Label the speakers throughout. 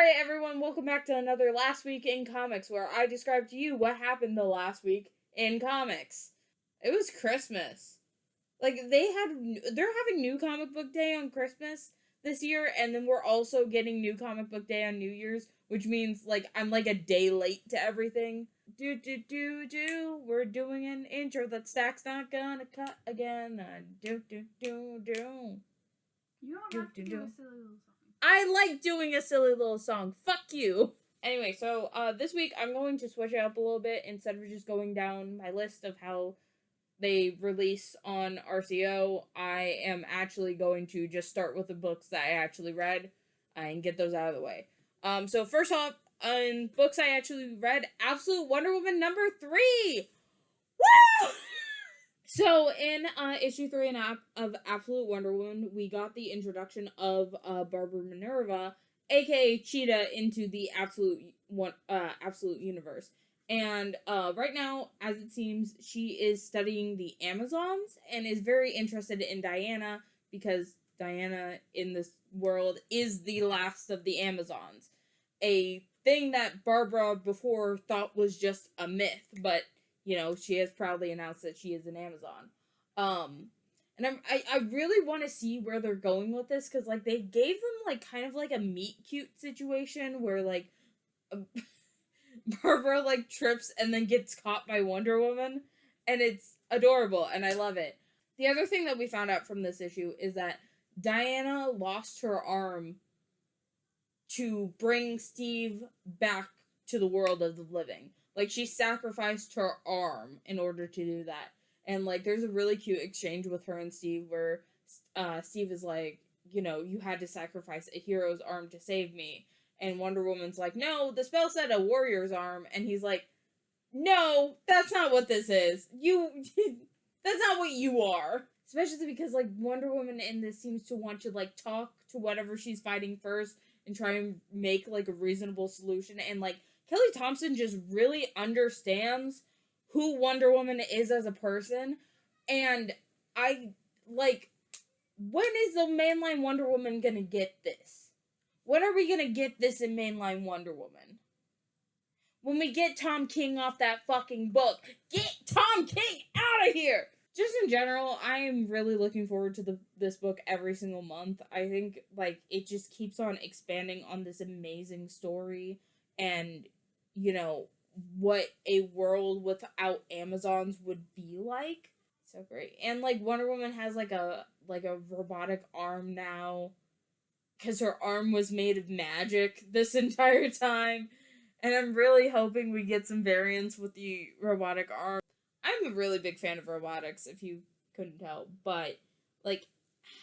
Speaker 1: Alright, everyone, welcome back to another Last Week in Comics, where I describe to you what happened the last week in comics. It was Christmas. They're having New Comic Book Day on Christmas this year, and then we're also getting New Comic Book Day on New Year's, which means, I'm a day late to everything. We're doing an intro that Stack's not gonna cut again.
Speaker 2: You don't have to do a silly little song.
Speaker 1: I like doing a silly little song. Fuck you. Anyway, so this week I'm going to switch it up a little bit. Instead of just going down my list of how they release on RCO, I am actually going to just start with the books that I actually read and get those out of the way. So first off, in books I actually read, Absolute Wonder Woman number 3! Woo! So, in issue 3 of Absolute Wonder Woman, we got the introduction of Barbara Minerva, aka Cheetah, into the Absolute universe. And right now, as it seems, she is studying the Amazons and is very interested in Diana because Diana in this world is the last of the Amazons. A thing that Barbara before thought was just a myth, but she has proudly announced that she is an Amazon. And I really want to see where they're going with this, because, they gave them, kind of a meet-cute situation where, Barbara, trips and then gets caught by Wonder Woman, and it's adorable, and I love it. The other thing that we found out from this issue is that Diana lost her arm to bring Steve back to the world of the living. She sacrificed her arm in order to do that. And, there's a really cute exchange with her and Steve where Steve is like, you had to sacrifice a hero's arm to save me. And Wonder Woman's like, no, the spell said a warrior's arm. And he's like, no, that's not what this is. That's not what you are. Especially because, Wonder Woman in this seems to want to, talk to whatever she's fighting first and try and make, a reasonable solution. And, Kelly Thompson just really understands who Wonder Woman is as a person, and when is the mainline Wonder Woman gonna get this? When are we gonna get this in mainline Wonder Woman? When we get Tom King off that fucking book. Get Tom King out of here! Just in general, I am really looking forward to this book every single month. I think, it just keeps on expanding on this amazing story, and what a world without Amazons would be like. So great. And Wonder Woman has a robotic arm now, because her arm was made of magic this entire time, and I'm really hoping we get some variants with the robotic arm. I'm a really big fan of robotics, if you couldn't tell, but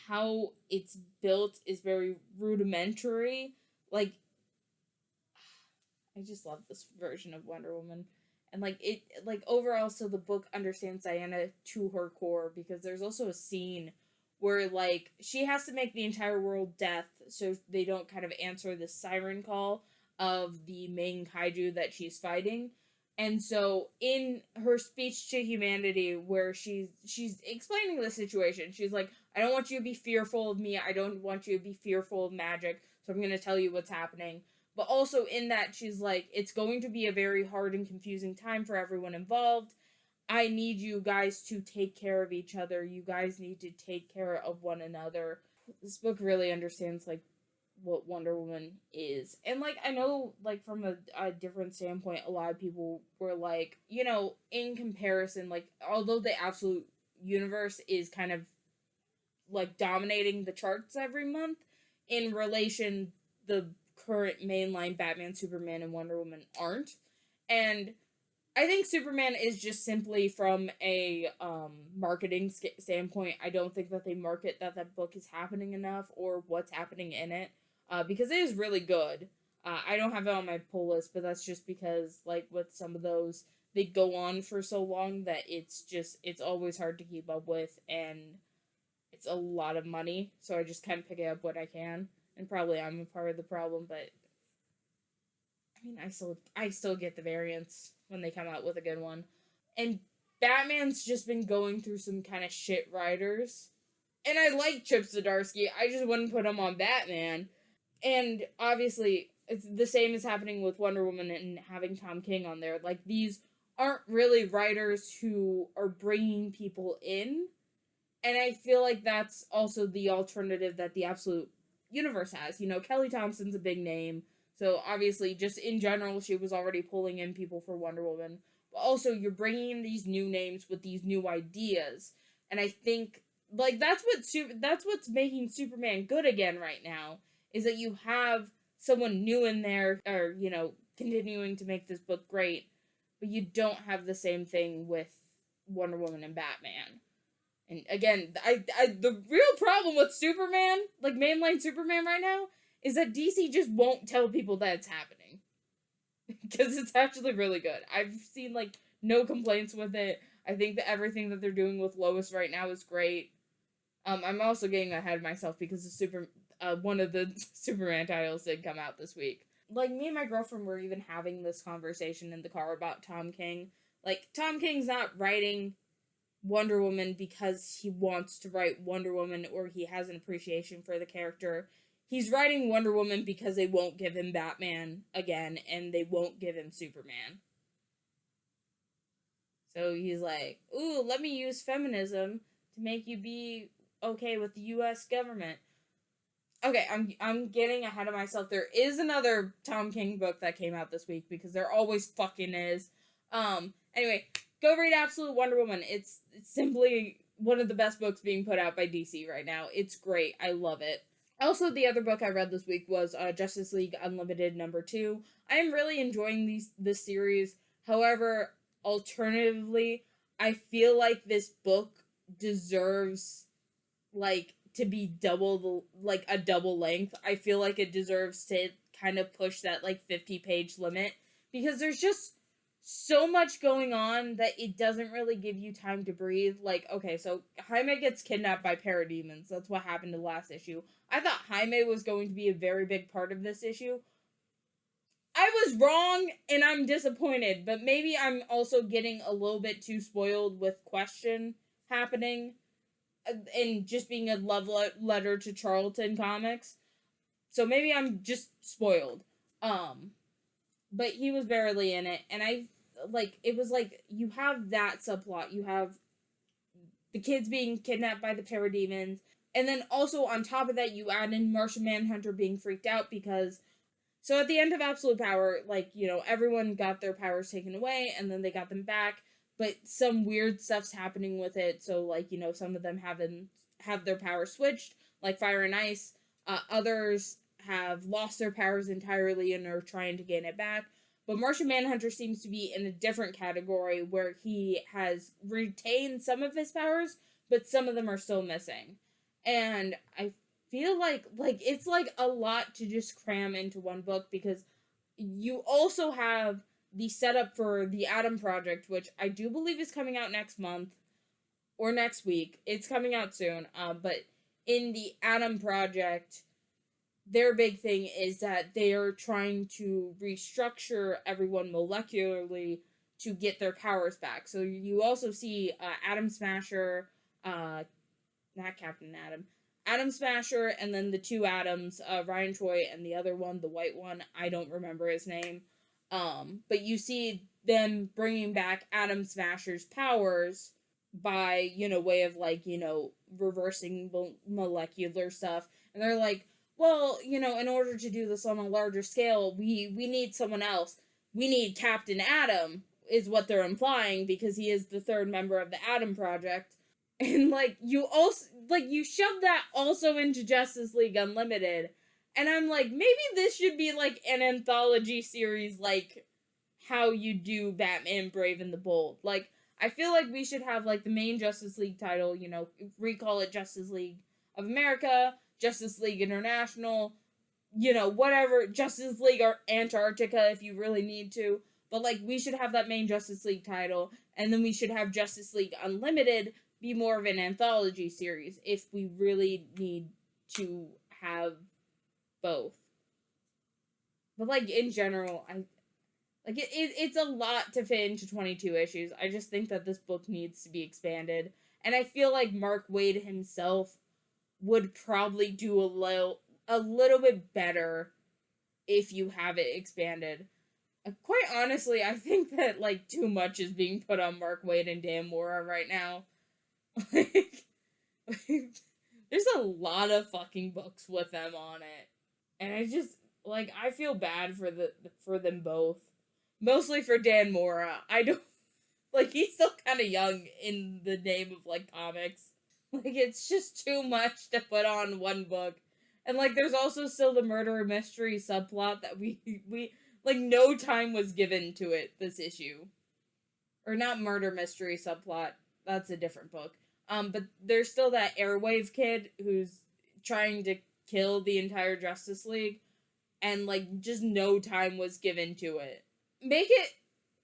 Speaker 1: how it's built is very rudimentary. I just love this version of Wonder Woman. And, overall, so the book understands Diana to her core, because there's also a scene where, she has to make the entire world deaf so they don't kind of answer the siren call of the main kaiju that she's fighting. And so, in her speech to humanity, where she's explaining the situation, she's like, I don't want you to be fearful of me, I don't want you to be fearful of magic, so I'm gonna tell you what's happening. But also in that, she's like, it's going to be a very hard and confusing time for everyone involved. I need you guys to take care of each other. You guys need to take care of one another. This book really understands, what Wonder Woman is. And, I know, from a different standpoint, a lot of people were in comparison, although the Absolute universe is kind of, dominating the charts every month, in relation, the current mainline Batman, Superman, and Wonder Woman aren't. And I think Superman is just simply from a marketing standpoint. I don't think that they market that book is happening enough or what's happening in it, because it is really good. I don't have it on my pull list, but that's just because, with some of those, they go on for so long that it's always hard to keep up with, and it's a lot of money, so I just kind of pick it up when I can. And probably I'm a part of the problem, but I mean, I still get the variants when they come out with a good one. And Batman's just been going through some kind of shit writers. And I like Chip Zdarsky, I just wouldn't put him on Batman. And obviously, it's the same as happening with Wonder Woman and having Tom King on there. Like, these aren't really writers who are bringing people in. And I feel like that's also the alternative that the Absolute Universe has. You know, Kelly Thompson's a big name. So obviously, just in general, she was already pulling in people for Wonder Woman. But also, you're bringing in these new names with these new ideas. And I think, like, that's what's making Superman good again right now. Is that you have someone new in there, or, you know, continuing to make this book great. But you don't have the same thing with Wonder Woman and Batman. And again, the real problem with Superman, like mainline Superman right now, is that DC just won't tell people that it's happening. Because it's actually really good. I've seen, like, no complaints with it. I think that everything that they're doing with Lois right now is great. I'm also getting ahead of myself because one of the Superman titles did come out this week. Like, me and my girlfriend were even having this conversation in the car about Tom King. Like, Tom King's not writing Wonder Woman because he wants to write Wonder Woman or he has an appreciation for the character. He's writing Wonder Woman because they won't give him Batman again and they won't give him Superman. So he's like, ooh, let me use feminism to make you be okay with the US government. Okay, I'm getting ahead of myself. There is another Tom King book that came out this week because there always fucking is. Anyway, go read Absolute Wonder Woman. It's simply one of the best books being put out by DC right now. It's great. I love it. Also, the other book I read this week was Justice League Unlimited #2. I am really enjoying this series. However, alternatively, I feel like this book deserves, like, to be a double length. I feel like it deserves to kind of push that, like, 50-page limit. Because there's just so much going on that it doesn't really give you time to breathe. Like, okay, so Jaime gets kidnapped by parademons. That's what happened in the last issue. I thought Jaime was going to be a very big part of this issue. I was wrong, and I'm disappointed, but maybe I'm also getting a little bit too spoiled with Question happening and just being a love letter to Charlton Comics. So maybe I'm just spoiled. But he was barely in it, and it was like, you have that subplot, you have the kids being kidnapped by the parademons, and then also on top of that, you add in Martian Manhunter being freaked out because, so at the end of Absolute Power, like, you know, everyone got their powers taken away, and then they got them back, but some weird stuff's happening with it, so, like, you know, some of them have their powers switched, like Fire and Ice, others have lost their powers entirely and are trying to gain it back. But Martian Manhunter seems to be in a different category where he has retained some of his powers, but some of them are still missing. And I feel like it's like a lot to just cram into one book because you also have the setup for the Atom Project, which I do believe is coming out next month or next week. It's coming out soon. But in the Atom Project, their big thing is that they are trying to restructure everyone molecularly to get their powers back. So you also see Atom Smasher, not Captain Atom Smasher, and then the two Atoms, Ryan Choi, and the other one, the white one, I don't remember his name. But you see them bringing back Atom Smasher's powers by, you know, way of, like, you know, reversing molecular stuff. And they're like, well, you know, in order to do this on a larger scale, we need someone else. We need Captain Atom, is what they're implying, because he is the third member of the Atom Project. And, like, you shove that also into Justice League Unlimited. And I'm like, maybe this should be, like, an anthology series, like how you do Batman Brave and the Bold. Like, I feel like we should have, like, the main Justice League title, you know, recall it Justice League of America, Justice League International, you know, whatever, Justice League or Antarctica if you really need to. But, like, we should have that main Justice League title, and then we should have Justice League Unlimited be more of an anthology series if we really need to have both. But, like, in general, it's a lot to fit into 22 issues. I just think that this book needs to be expanded. And I feel like Mark Waid himself would probably do a little bit better if you have it expanded. Quite honestly, I think that, like, too much is being put on Mark Waid and Dan Mora right now. like, there's a lot of fucking books with them on it. And I just, like, I feel bad for them both. Mostly for Dan Mora. I don't, like, he's still kind of young in the name of, like, comics. Like, it's just too much to put on one book. And, like, there's also still the murder mystery subplot that we like, no time was given to it this issue. Or not murder mystery subplot. That's a different book. But there's still that Airwave kid who's trying to kill the entire Justice League. And, like, just no time was given to it. Make it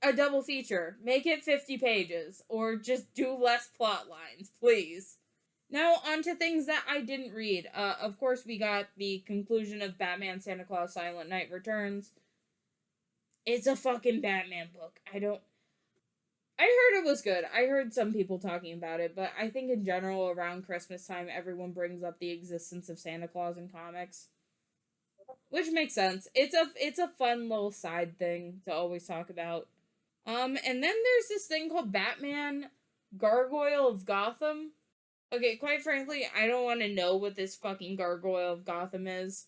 Speaker 1: a double feature. Make it 50 pages. Or just do less plot lines, please. Now, on to things that I didn't read. Of course, we got the conclusion of Batman Santa Claus Silent Night Returns. It's a fucking Batman book. I heard it was good. I heard some people talking about it, but I think in general, around Christmas time, everyone brings up the existence of Santa Claus in comics. Which makes sense. It's a fun little side thing to always talk about. And then there's this thing called Batman Gargoyle of Gotham. Okay, quite frankly, I don't want to know what this fucking Gargoyle of Gotham is.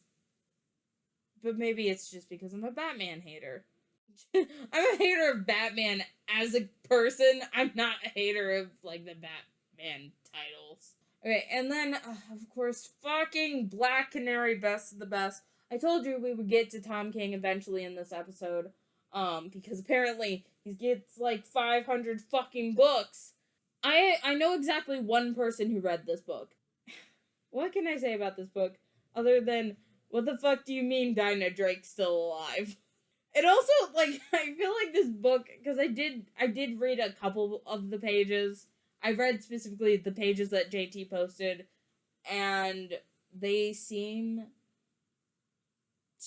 Speaker 1: But maybe it's just because I'm a Batman hater. I'm a hater of Batman as a person. I'm not a hater of, like, the Batman titles. Okay, and then, of course, fucking Black Canary Best of the Best. I told you we would get to Tom King eventually in this episode. Because apparently he gets, like, 500 fucking books. I know exactly one person who read this book. What can I say about this book? Other than, what the fuck do you mean Dinah Drake's still alive? It also, like, I feel like this book, because I did read a couple of the pages. I read specifically the pages that JT posted, and they seem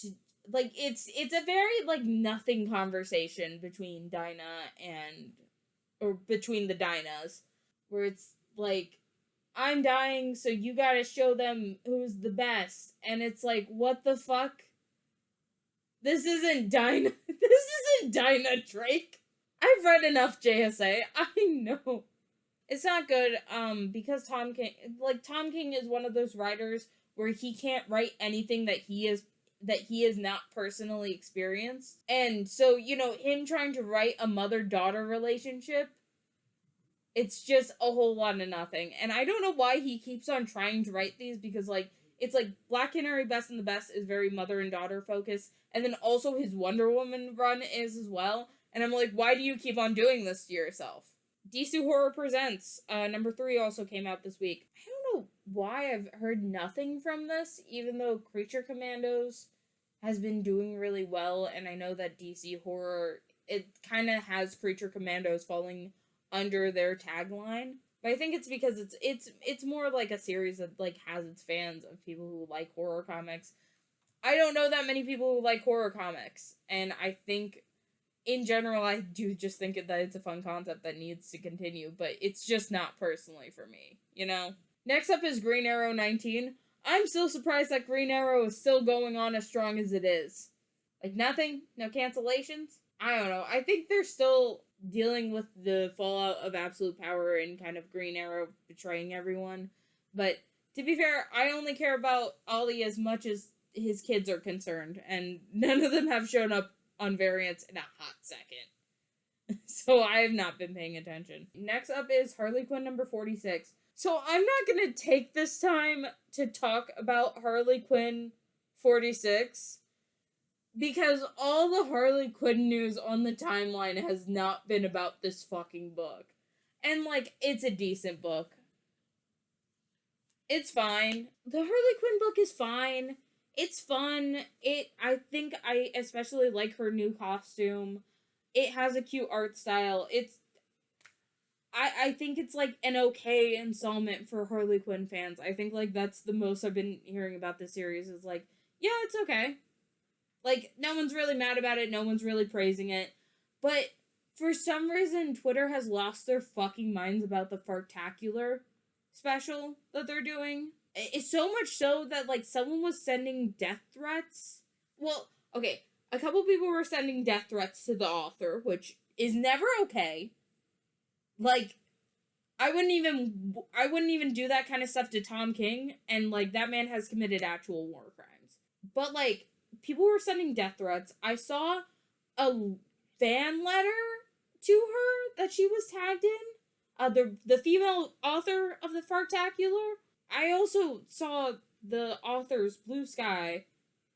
Speaker 1: to, like, it's a very, like, nothing conversation between Dinah or between the Dinahs, where it's, like, I'm dying, so you gotta show them who's the best, and it's like, what the fuck? This isn't Dinah Drake. I've read enough JSA. I know. It's not good, because Tom King is one of those writers where he can't write anything that he is not personally experienced. And so, you know, him trying to write a mother-daughter relationship, it's just a whole lot of nothing. And I don't know why he keeps on trying to write these, because, like, it's like Black Canary Best and the Best is very mother and daughter focused, and then also his Wonder Woman run is as well. And I'm like, why do you keep on doing this to yourself? DC Horror Presents, number 3 also came out this week. I don't know why I've heard nothing from this, even though Creature Commandos has been doing really well, and I know that DC Horror, it kind of has Creature Commandos falling under their tagline. But I think it's because it's more like a series that, like, has its fans of people who like horror comics. I don't know that many people who like horror comics, and I think in general I do just think that it's a fun concept that needs to continue, but it's just not personally for me, you know? Next up is Green Arrow 19. I'm still surprised that Green Arrow is still going on as strong as it is. Like, nothing? No cancellations? I don't know. I think they're still dealing with the fallout of Absolute Power and kind of Green Arrow betraying everyone. But to be fair, I only care about Ollie as much as his kids are concerned, and none of them have shown up on variants in a hot second. So I have not been paying attention. Next up is Harley Quinn number 46. So I'm not gonna take this time to talk about Harley Quinn 46, because all the Harley Quinn news on the timeline has not been about this fucking book. And, like, it's a decent book. It's fine. The Harley Quinn book is fine. It's fun. I think I especially like her new costume. It has a cute art style. I think it's, like, an okay installment for Harley Quinn fans. I think, like, that's the most I've been hearing about this series is, like, yeah, it's okay. Like, no one's really mad about it, no one's really praising it. But for some reason, Twitter has lost their fucking minds about the Fartacular special that they're doing. It's so much so that, like, someone was sending death threats. Well, Okay, a couple people were sending death threats to the author, which is never okay. Like, I wouldn't even do that kind of stuff to Tom King, and like that man has committed actual war crimes. But like people were sending death threats. I saw a fan letter to her that she was tagged in. The female author of the Fartacular. I also saw the author's Blue Sky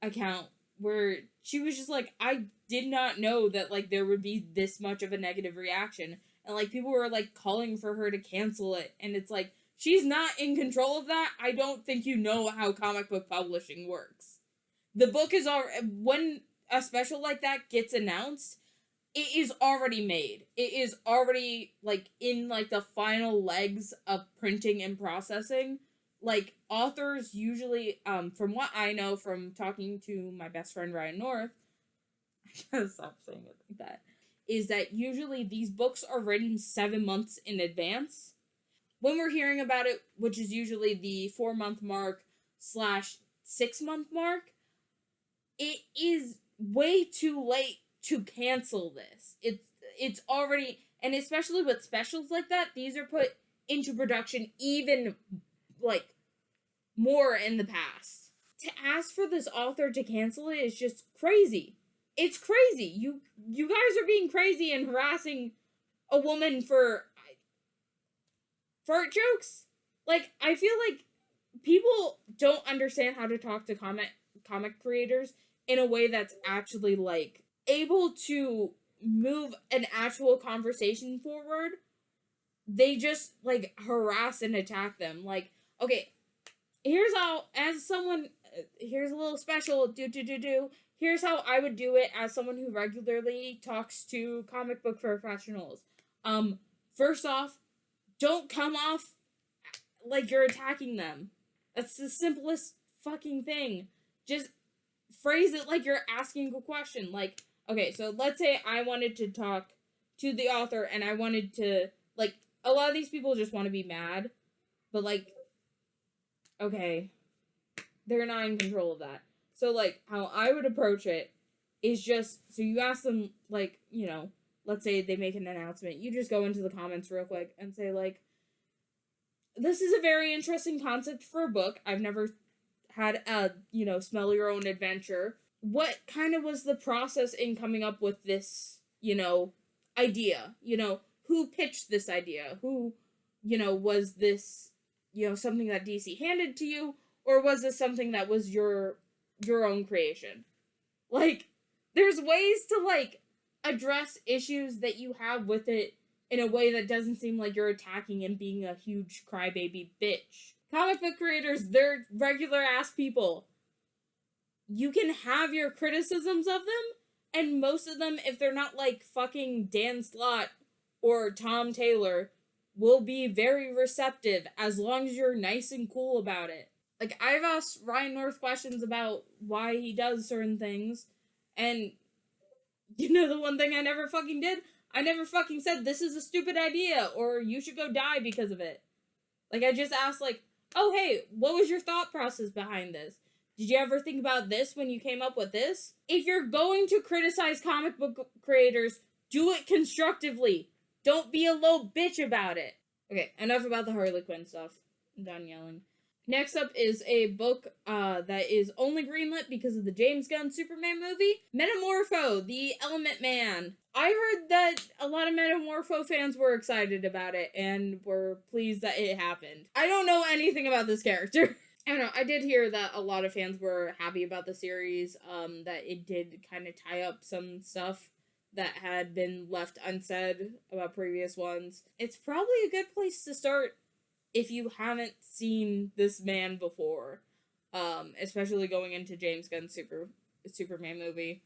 Speaker 1: account where she was just like, I did not know that like there would be this much of a negative reaction, and like people were like calling for her to cancel it, and it's like she's not in control of that. I don't think you know how comic book publishing works. The book is already, when a special like that gets announced, it is already made. It is already like in like the final legs of printing and processing. Like authors usually, from what I know from talking to my best friend Ryan North, I gotta stop saying it like that, is that usually these books are written 7 months in advance. When we're hearing about it, which is usually the 4-month mark slash 6-month mark, it is way too late to cancel this. It's already, and especially with specials like that, these are put into production even like more in the past. To ask for this author to cancel it is just crazy. It's crazy. You guys are being crazy and harassing a woman for fart jokes. Like, I feel like people don't understand how to talk to comic creators in a way that's actually like able to move an actual conversation forward. They just like harass and attack them. Like, okay, here's how, as someone, here's a little special, here's how I would do it as someone who regularly talks to comic book professionals. First off, don't come off like you're attacking them. That's the simplest fucking thing. Just phrase it like you're asking a question. Like, okay, so let's say I wanted to talk to the author and I wanted to, like, a lot of these people just want to be mad, but like, okay, they're not in control of that. So like how I would approach it is just, so you ask them, like, you know, let's say they make an announcement, you just go into the comments real quick and say like, this is a very interesting concept for a book. I've never had a, you know, smell your own adventure. What kind of was the process in coming up with this, you know, idea? You know, who pitched this idea? Who, you know, was this, you know, something that DC handed to you? Or was this something that was your own creation? Like, there's ways to, like, address issues that you have with it in a way that doesn't seem like you're attacking and being a huge crybaby bitch. Comic book creators, they're regular ass people. You can have your criticisms of them, and most of them, if they're not like fucking Dan Slott or Tom Taylor, will be very receptive as long as you're nice and cool about it. Like, I've asked Ryan North questions about why he does certain things, and you know the one thing I never fucking did? I never fucking said this is a stupid idea or you should go die because of it. Like, I just asked, like, oh, hey, what was your thought process behind this? Did you ever think about this when you came up with this? If you're going to criticize comic book creators, do it constructively. Don't be a low bitch about it. Okay, enough about the Harley Quinn stuff. I'm done yelling. Next up is a book that is only greenlit because of the James Gunn Superman movie, Metamorpho, the Element Man. I heard that a lot of Metamorpho fans were excited about it and were pleased that it happened. I don't know anything about this character. I don't know, I did hear that a lot of fans were happy about the series, that it did kind of tie up some stuff that had been left unsaid about previous ones. It's probably a good place to start if you haven't seen this man before, especially going into James Gunn's Superman movie.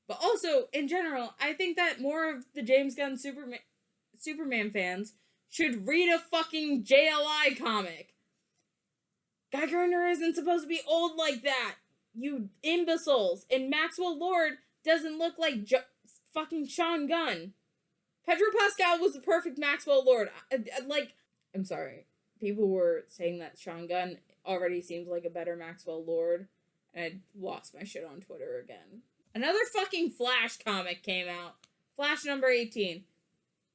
Speaker 1: But also, in general, I think that more of the James Gunn Superman fans should read a fucking JLI comic. Guy Gardner isn't supposed to be old like that, you imbeciles. And Maxwell Lord doesn't look like fucking Sean Gunn. Pedro Pascal was the perfect Maxwell Lord. I'm sorry. People were saying that Sean Gunn already seems like a better Maxwell Lord, and I lost my shit on Twitter again. Another fucking Flash comic came out. Flash number 18.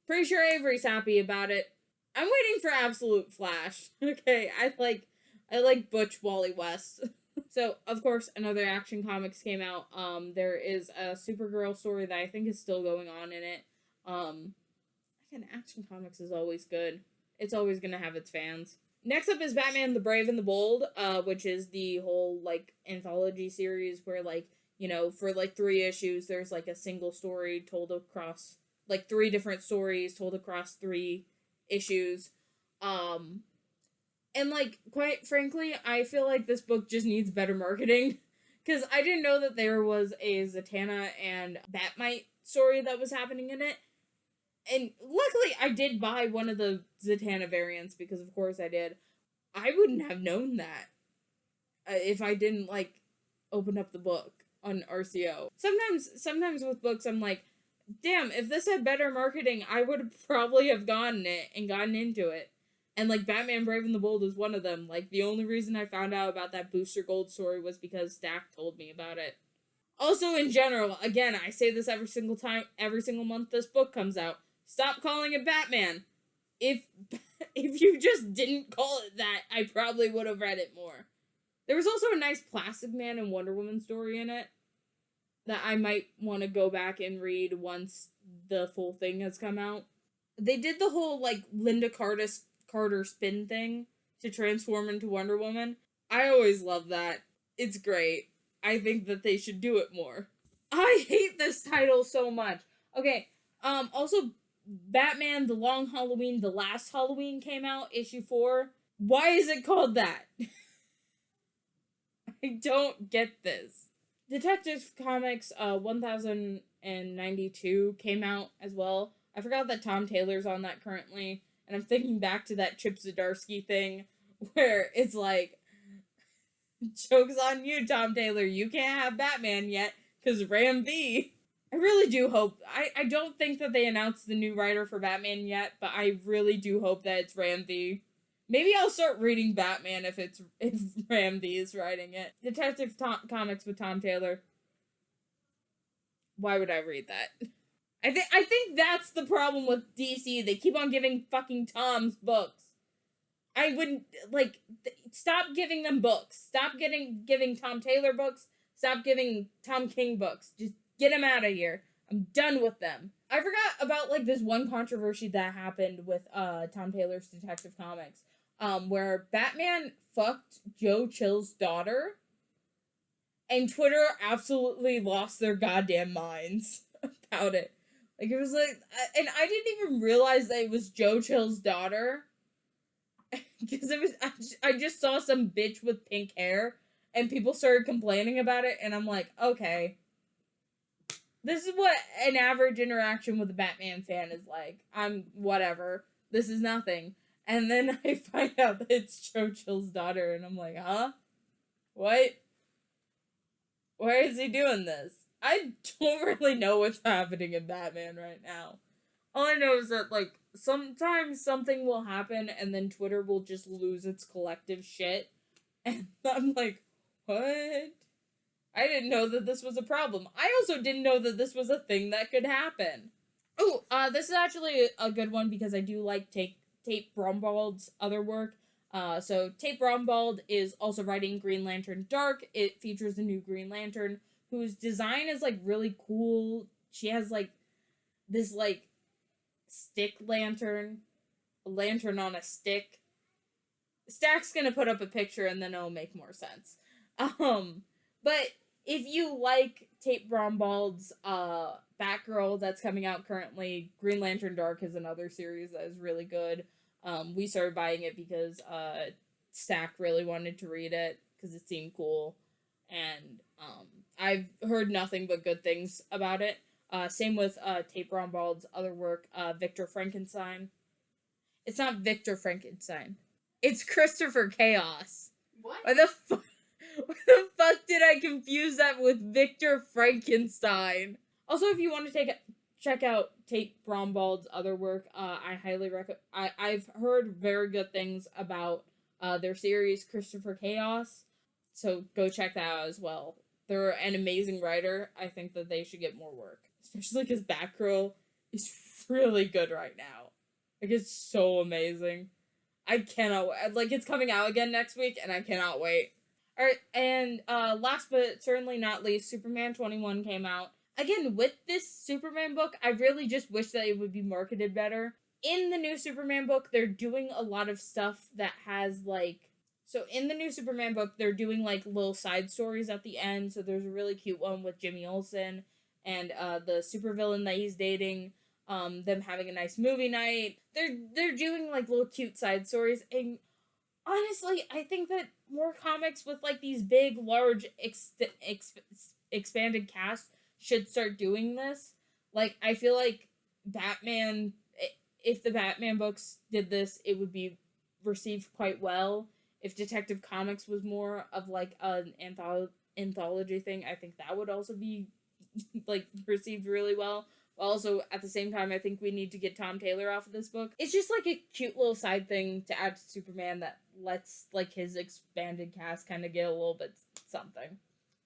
Speaker 1: Pretty sure Avery's happy about it. I'm waiting for Absolute Flash. Okay, I like Butch Wally West. So, of course, another Action Comics came out. There is a Supergirl story that I think is still going on in it. Again, Action Comics is always good. It's always gonna have its fans. Next up is Batman the Brave and the Bold, which is the whole, like, anthology series where, like, you know, for, like, 3 issues, there's, like, a single story told across, like, 3 different stories told across 3 issues. And, like, quite frankly, I feel like this book just needs better marketing. Because I didn't know that there was a Zatanna and Batmite story that was happening in it. And luckily, I did buy one of the Zatanna variants, because of course I did. I wouldn't have known that if I didn't, like, open up the book on RCO. Sometimes with books, I'm like, damn, if this had better marketing, I would probably have gotten it and gotten into it. And, like, Batman Brave and the Bold is one of them. Like, the only reason I found out about that Booster Gold story was because Stack told me about it. Also, in general, again, I say this every single month this book comes out. Stop calling it Batman. If you just didn't call it that, I probably would have read it more. There was also a nice Plastic Man and Wonder Woman story in it that I might want to go back and read once the full thing has come out. They did the whole, like, Linda Carter spin thing to transform into Wonder Woman. I always love that. It's great. I think that they should do it more. I hate this title so much. Okay, also, Batman The Long Halloween, The Last Halloween came out, issue 4. Why is it called that? I don't get this. Detective Comics 1092 came out as well. I forgot that Tom Taylor's on that currently, and I'm thinking back to that Chip Zdarsky thing where it's like, joke's on you, Tom Taylor, you can't have Batman yet, because Ram V. I really do hope, I don't think that they announced the new writer for Batman yet, but I really do hope that it's Ram V. Maybe I'll start reading Batman if Ram V is writing it. Detective Comics with Tom Taylor. Why would I read that? I think that's the problem with DC. They keep on giving fucking Tom's books. I wouldn't, like, stop giving them books. Stop giving Tom Taylor books. Stop giving Tom King books. Just get them out of here. I'm done with them. I forgot about, like, this one controversy that happened with Tom Taylor's Detective Comics, where Batman fucked Joe Chill's daughter, and Twitter absolutely lost their goddamn minds about it. Like, it was like, and I didn't even realize that it was Joe Chill's daughter, because it was, I just saw some bitch with pink hair, and people started complaining about it, and I'm like, okay. This is what an average interaction with a Batman fan is like. I'm whatever. This is nothing. And then I find out that it's Joe Chill's daughter, and I'm like, huh? What? Why is he doing this? I don't really know what's happening in Batman right now. All I know is that, like, sometimes something will happen, and then Twitter will just lose its collective shit. And I'm like, what? I didn't know that this was a problem. I also didn't know that this was a thing that could happen. Oh, this is actually a good one because I do like Tate Brombald's other work. So Tate Brombald is also writing Green Lantern Dark. It features a new Green Lantern whose design is, like, really cool. She has, like, this, like, stick lantern. A lantern on a stick. Stack's gonna put up a picture and then it'll make more sense. But if you like Tate Brombald's Batgirl that's coming out currently, Green Lantern Dark is another series that is really good. We started buying it because Stack really wanted to read it because it seemed cool. And I've heard nothing but good things about it. Same with Tate Brombald's other work, Victor Frankenstein. It's not Victor Frankenstein. It's Christopher Chaos.
Speaker 2: What?
Speaker 1: Why the fuck did I confuse that with Victor Frankenstein? Also, if you want to check out Tate Brombald's other work, I highly recommend. I've heard very good things about their series Christopher Chaos, so go check that out as well. they're an amazing writer. I think that they should get more work. Especially because Batgirl is really good right now. Like, it's so amazing. I cannot wait. Like, it's coming out again next week, and I cannot wait. Alright, and last but certainly not least, Superman 21 came out. Again, with this Superman book, I really just wish that it would be marketed better. In the new Superman book, they're doing a lot of stuff that has, like... So, in the new Superman book, they're doing, like, little side stories at the end. So, there's a really cute one with Jimmy Olsen and the supervillain that he's dating. Them having a nice movie night. They're doing, like, little cute side stories. And honestly, I think that more comics with, like, these big, large, expanded casts should start doing this. Like, I feel like Batman, if the Batman books did this, it would be received quite well. If Detective Comics was more of, like, an anthology thing, I think that would also be, like, received really well. Also, at the same time, I think we need to get Tom Taylor off of this book. It's just, like, a cute little side thing to add to Superman that lets, like, his expanded cast kind of get a little bit something.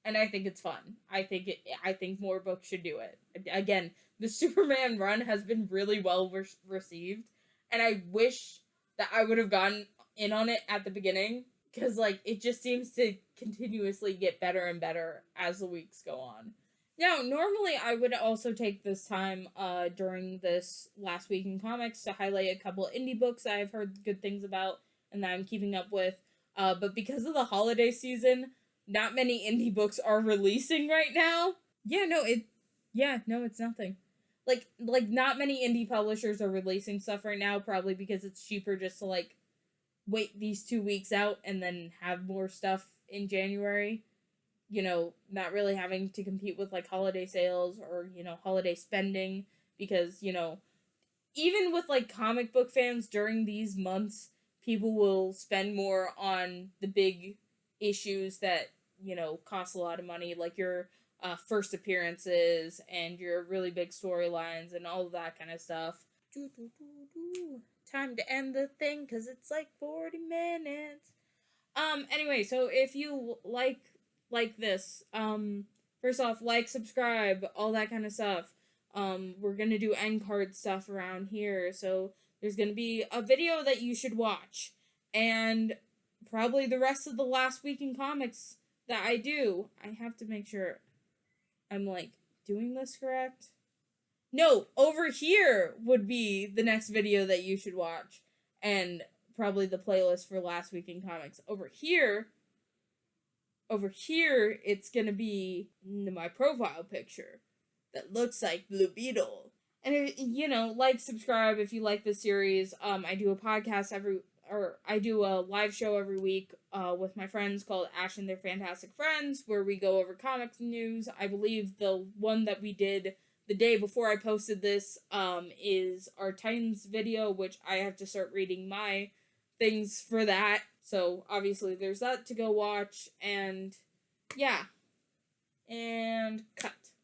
Speaker 1: And I think it's fun. I think more books should do it. Again, the Superman run has been really well received, and I wish that I would have gotten in on it at the beginning, because, like, it just seems to continuously get better and better as the weeks go on. Now, normally I would also take this time during this last week in comics to highlight a couple indie books that I've heard good things about and that I'm keeping up with. But because of the holiday season, not many indie books are releasing right now. It's nothing. Like not many indie publishers are releasing stuff right now, probably because it's cheaper just to, like, wait these 2 weeks out and then have more stuff in January. You know, not really having to compete with, like, holiday sales or, you know, holiday spending, because, you know, even with, like, comic book fans during these months, people will spend more on the big issues that, you know, cost a lot of money, like your first appearances and your really big storylines and all of that kind of stuff. Time to end the thing, because it's like 40 minutes. Anyway, so if you like this, first off, like, subscribe, all that kind of stuff. We're gonna do end card stuff around here, so there's gonna be a video that you should watch, and probably the rest of the last week in comics that I do. I have to make sure I'm, like, doing this correct. No, over here would be the next video that you should watch, and probably the playlist for last week in comics. Over here, it's gonna be my profile picture that looks like Blue Beetle. And, you know, like, subscribe if you like this series. I do a podcast I do a live show every week with my friends called Ash and Their Fantastic Friends, where we go over comics news. I believe the one that we did the day before I posted this is our Titans video, which I have to start reading my things for that. So, obviously, there's that to go watch, and yeah. And cut.